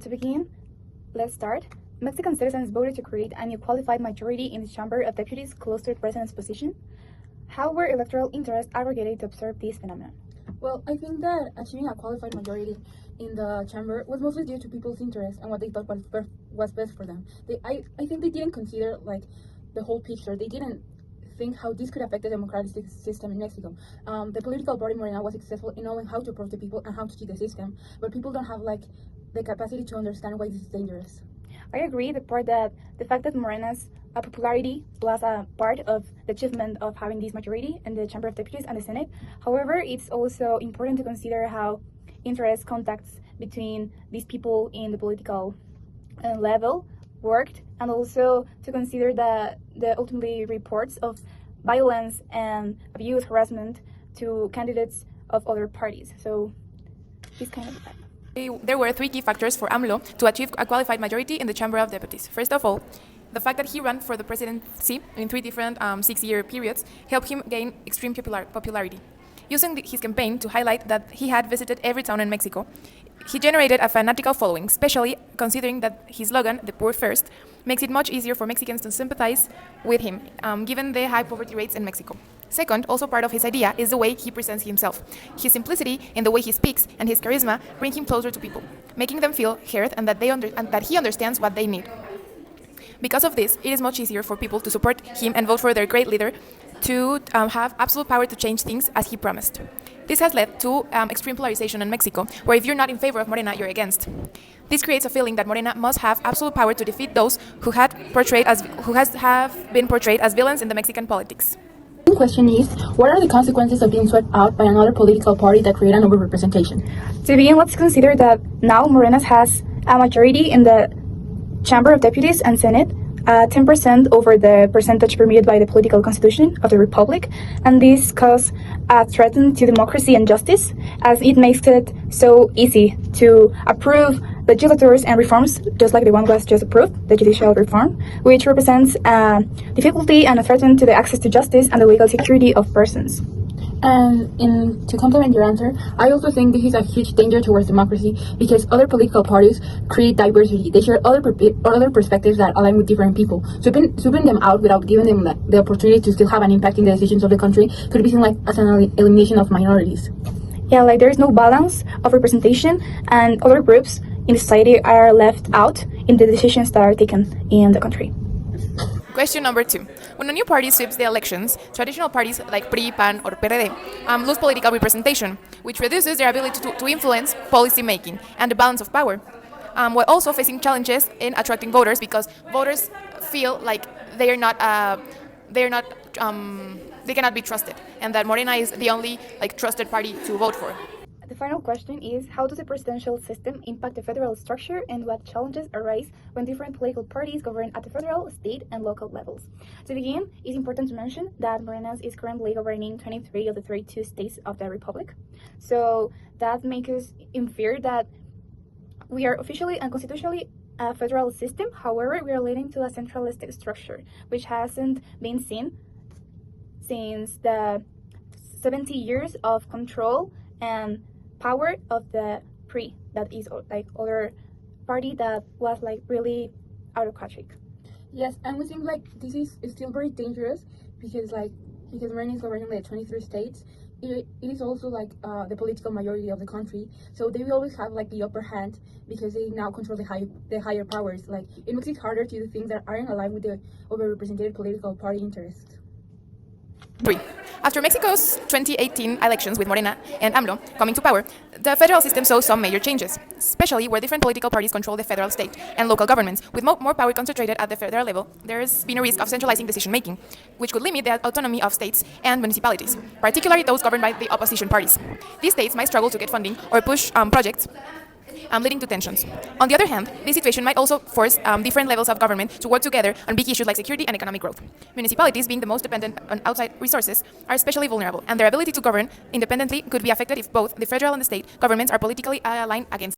To begin, let's start. Mexican citizens voted to create a new qualified majority in the Chamber of Deputies close to the president's position. How were electoral interests aggregated to observe this phenomenon? Well, I think that achieving a qualified majority in the chamber was mostly due to people's interest and what they thought was best for them. I think they didn't consider like the whole picture. They didn't think how this could affect the democratic system in Mexico. The political party Morena was successful in knowing how to approach the people and how to cheat the system, but people don't have like the capacity to understand why this is dangerous. I agree the fact that Morena's popularity was a part of the achievement of having this majority in the Chamber of Deputies and the Senate. However, it's also important to consider how interest contacts between these people in the political level worked, and also to consider the ultimately reports of violence and abuse, harassment to candidates of other parties. So this kind of effect. There were three key factors for AMLO to achieve a qualified majority in the Chamber of Deputies. First of all, the fact that he ran for the presidency in three different 6-year periods helped him gain extreme popularity. Using his campaign to highlight that he had visited every town in Mexico, he generated a fanatical following, especially considering that his slogan, "The Poor First," makes it much easier for Mexicans to sympathize with him, given the high poverty rates in Mexico. Second, also part of his idea is the way he presents himself. His simplicity in the way he speaks and his charisma bring him closer to people, making them feel heard and that he understands what they need. Because of this, it is much easier for people to support him and vote for their great leader to have absolute power to change things as he promised. This has led to extreme polarization in Mexico, where if you're not in favor of Morena, you're against. This creates a feeling that Morena must have absolute power to defeat those who have been portrayed as villains in the Mexican politics. The question is, what are the consequences of being swept out by another political party that create an overrepresentation? To begin, let's consider that now Morena has a majority in the Chamber of Deputies and Senate, 10% over the percentage permitted by the political constitution of the Republic, and this causes a threat to democracy and justice, as it makes it so easy to approve legislators and reforms, just like the one was just approved, the judicial reform, which represents a difficulty and a threat to the access to justice and the legal security of persons. And to complement your answer, I also think this is a huge danger towards democracy because other political parties create diversity. They share other perspectives that align with different people. Sweeping them out without giving them the opportunity to still have an impact in the decisions of the country could be seen like as an elimination of minorities. Yeah, like there is no balance of representation, and other groups in the society are left out in the decisions that are taken in the country. Question number 2. When a new party sweeps the elections, traditional parties like PRI, PAN, or PRD lose political representation, which reduces their ability to influence policy making and the balance of power, while also facing challenges in attracting voters because voters feel like they cannot be trusted, and that Morena is the only trusted party to vote for. The final question is, how does the presidential system impact the federal structure, and what challenges arise when different political parties govern at the federal, state, and local levels? To begin, it's important to mention that Morena is currently governing 23 of the 32 states of the Republic. So that makes us infer that we are officially and constitutionally a federal system. However, we are leading to a centralistic structure, which hasn't been seen since the 70 years of control and power of the PRI, that is like other party that was like really autocratic. Yes, and we think like this is still very dangerous because Morena is governing like 23 states. It is also like the political majority of the country, so they will always have like the upper hand because they now control the higher powers. Like it makes it harder to do things that aren't aligned with the overrepresented political party interests. 3. After Mexico's 2018 elections with Morena and AMLO coming to power, the federal system saw some major changes, especially where different political parties control the federal, state, and local governments. With more power concentrated at the federal level, there's been a risk of centralizing decision-making, which could limit the autonomy of states and municipalities, particularly those governed by the opposition parties. These states might struggle to get funding or push projects, leading to tensions. On the other hand, this situation might also force different levels of government to work together on big issues like security and economic growth. Municipalities, being the most dependent on outside resources, are especially vulnerable, and their ability to govern independently could be affected if both the federal and the state governments are politically aligned against